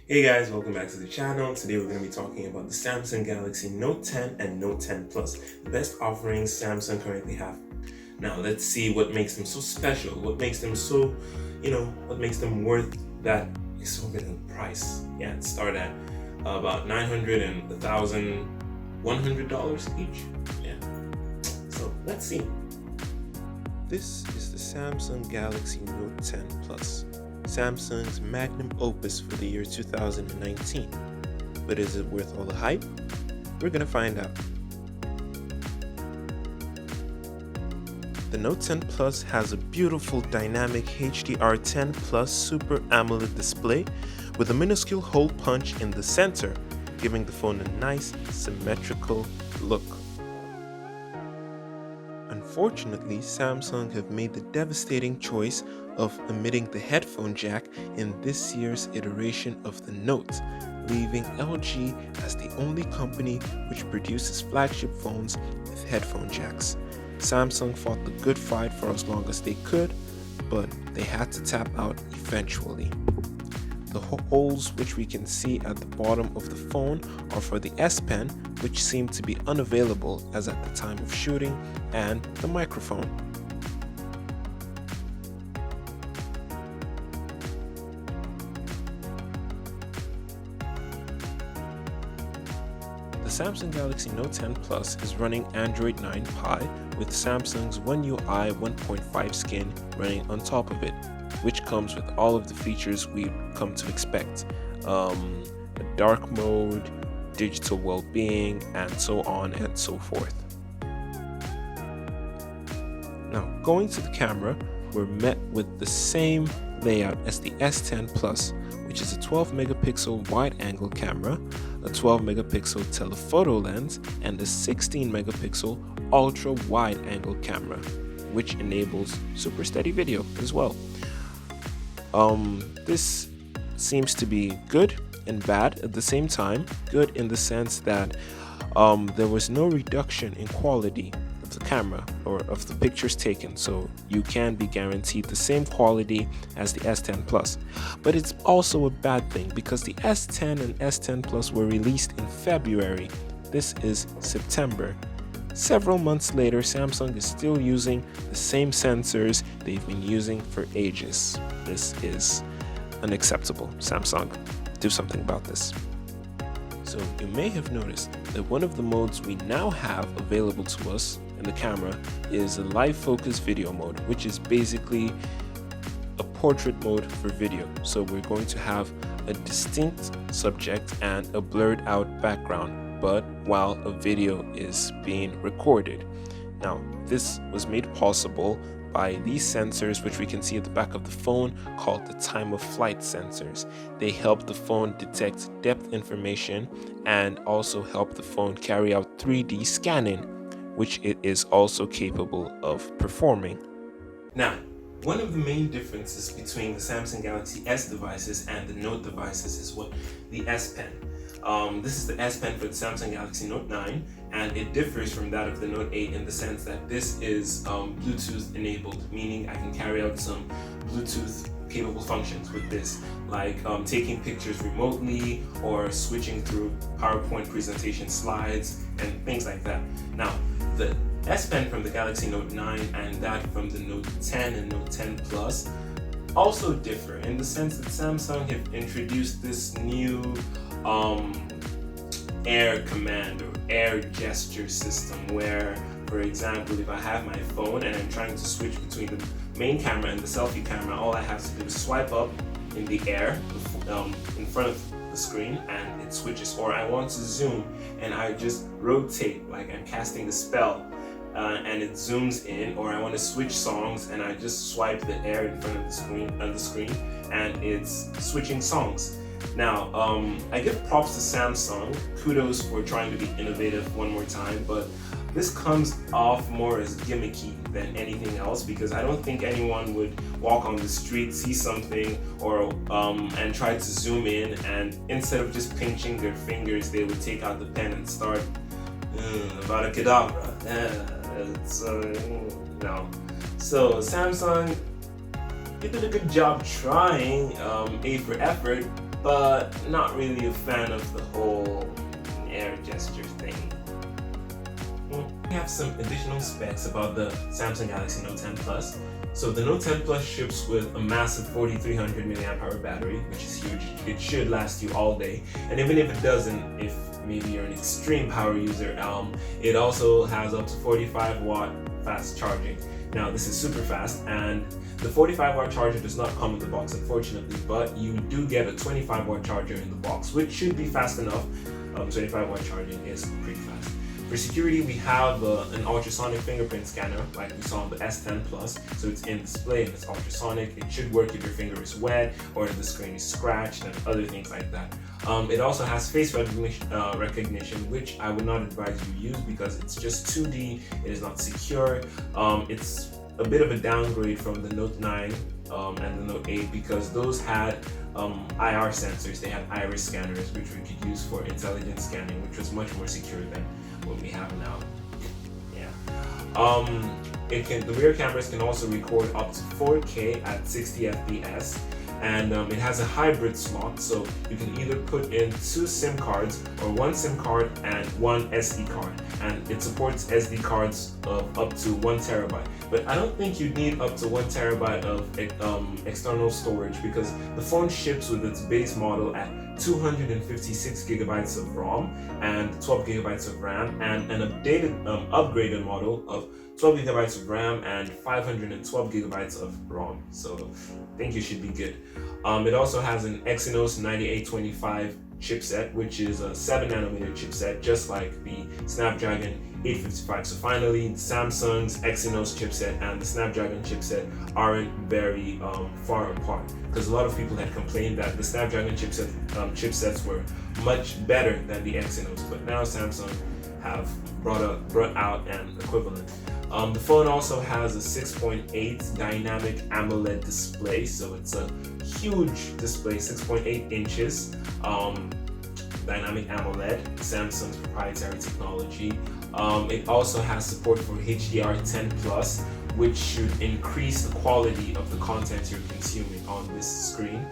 Hey guys, welcome back to the channel. Today we're going to be talking about the Samsung Galaxy Note 10 and Note 10 Plus, the best offerings Samsung currently have. Now let's see what makes them so special, what makes them so, what makes them worth that exorbitant price. Yeah, it start at about $900 and $1,100 each. Yeah, so let's see. This is the Samsung Galaxy Note 10 Plus, Samsung's magnum opus for the year 2019. But is it worth all the hype? We're gonna find out. The Note 10 Plus has a beautiful dynamic HDR10 Plus Super AMOLED display with a minuscule hole punch in the center, giving the phone a nice symmetrical look. Unfortunately, Samsung have made the devastating choice of omitting the headphone jack in this year's iteration of the Note, leaving LG as the only company which produces flagship phones with headphone jacks. Samsung fought the good fight for as long as they could, but they had to tap out eventually. The holes which we can see at the bottom of the phone are for the S Pen, which seemed to be unavailable as at the time of shooting, and the microphone. The Samsung Galaxy Note 10 Plus is running Android 9 Pie with Samsung's One UI 1.5 skin running on top of it, which comes with all of the features we've come to expect. A dark mode, digital well-being, and so on and so forth. Now, going to the camera, we're met with the same layout as the S10 Plus, which is a 12 megapixel wide-angle camera, a 12 megapixel telephoto lens, and a 16 megapixel ultra wide-angle camera, which enables super steady video as well. This seems to be good and bad at the same time. Good in the sense that there was no reduction in quality of the camera or of the pictures taken, so you can be guaranteed the same quality as the S10 Plus. But it's also a bad thing because the S10 and S10 Plus were released in February. This is September. Several months later, Samsung is still using the same sensors they've been using for ages. This is unacceptable. Samsung, do something about this. So you may have noticed that one of the modes we now have available to us in the camera is a live focus video mode, which is basically a portrait mode for video. So we're going to have a distinct subject and a blurred out background, but while a video is being recorded. Now, this was made possible by these sensors, which we can see at the back of the phone, called the time of flight sensors. They help the phone detect depth information and also help the phone carry out 3D scanning, which it is also capable of performing. Now, one of the main differences between the Samsung Galaxy S devices and the Note devices is what the S Pen. This is the S Pen for the Samsung Galaxy Note 9, and it differs from that of the Note 8 in the sense that this is Bluetooth enabled, meaning I can carry out some Bluetooth capable functions with this, like taking pictures remotely or switching through PowerPoint presentation slides and things like that. Now, the S Pen from the Galaxy Note 9 and that from the Note 10 and Note 10 Plus also differ in the sense that Samsung have introduced this new air command or air gesture system where, for example, if I have my phone and I'm trying to switch between the main camera and the selfie camera, all I have to do is swipe up in the air in front of the screen and it switches. Or I want to zoom and I just rotate like I'm casting a spell and it zooms in. Or I want to switch songs and I just swipe the air in front of the screen and it's switching songs. Now, I give props to Samsung, kudos for trying to be innovative one more time, but this comes off more as gimmicky than anything else because I don't think anyone would walk on the street, see something, or and try to zoom in, and instead of just pinching their fingers, they would take out the pen and start abracadabra. No. So Samsung, you did a good job trying, A for effort, but not really a fan of the whole air gesture thing. We have some additional specs about the Samsung Galaxy Note 10 Plus. So the Note 10 Plus ships with a massive 4300 mAh battery, which is huge. It should last you all day. And even if it doesn't, if maybe you're an extreme power user, it also has up to 45-watt fast charging. Now this is super fast, and the 45-watt charger does not come in the box, unfortunately, but you do get a 25-watt charger in the box, which should be fast enough. 25-watt charging is pretty fast. For security, we have an ultrasonic fingerprint scanner like we saw on the S10 Plus. So it's in display and it's ultrasonic. It should work if your finger is wet or if the screen is scratched and other things like that. It also has face recognition, which I would not advise you use because it's just 2D. It is not secure. It's a bit of a downgrade from the Note 9 and the Note 8 because those had IR sensors. They had iris scanners, which we could use for intelligent scanning, which was much more secure than what we have now. Yeah. The rear cameras can also record up to 4K at 60 FPS, and it has a hybrid slot, so you can either put in 2 SIM cards or 1 SIM card and 1 SD card, and it supports SD cards of up to 1 terabyte. But I don't think you need up to 1 terabyte of external storage because the phone ships with its base model at 256 gigabytes of ROM and 12 gigabytes of RAM, and an upgraded model of 12 gigabytes of RAM and 512 gigabytes of ROM. So I think you should be good. It also has an Exynos 9825 chipset, which is a 7nm chipset, just like the Snapdragon 855. So finally, Samsung's Exynos chipset and the Snapdragon chipset aren't very far apart, because a lot of people had complained that the Snapdragon chipsets were much better than the Exynos, but now Samsung have brought out an equivalent. The phone also has a 6.8 dynamic AMOLED display, so it's a huge display, 6.8 inches. Dynamic AMOLED, Samsung's proprietary technology. It also has support for HDR10 Plus, which should increase the quality of the content you're consuming on this screen.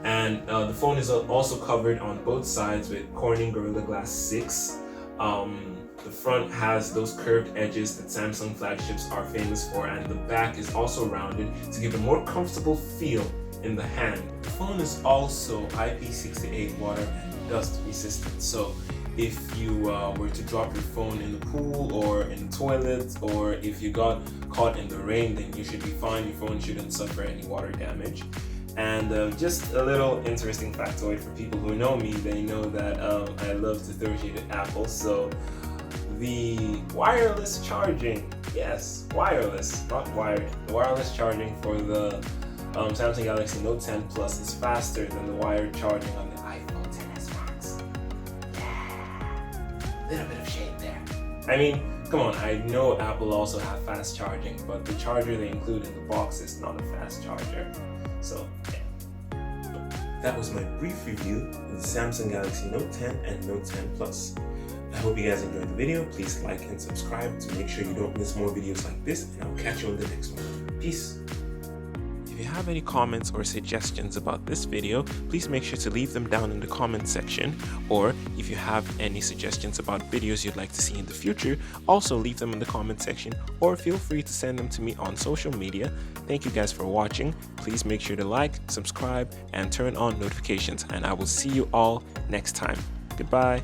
And the phone is also covered on both sides with Corning Gorilla Glass 6. The front has those curved edges that Samsung flagships are famous for, and the back is also rounded to give a more comfortable feel in the hand. The phone is also IP68 water and dust resistant, so if you were to drop your phone in the pool or in the toilet, or if you got caught in the rain, then you should be fine. Your phone shouldn't suffer any water damage. And just a little interesting factoid for people who know me, they know that I love to throw shade at Apple. So the wireless charging, yes, wireless, not wired, the wireless charging for the Samsung Galaxy Note 10 Plus is faster than the wired charging on the iPhone XS Max. Yeah, little bit of shade there. I mean, come on, I know Apple also have fast charging, but the charger they include in the box is not a fast charger. So, yeah. That was my brief review of the Samsung Galaxy Note 10 and Note 10 Plus. I hope you guys enjoyed the video. Please like and subscribe to make sure you don't miss more videos like this, and I'll catch you on the next one. Peace. If you have any comments or suggestions about this video, please make sure to leave them down in the comment section, or if you have any suggestions about videos you'd like to see in the future, also leave them in the comment section, or feel free to send them to me on social media. Thank you guys for watching. Please make sure to like, subscribe, and turn on notifications, and I will see you all next time. Goodbye.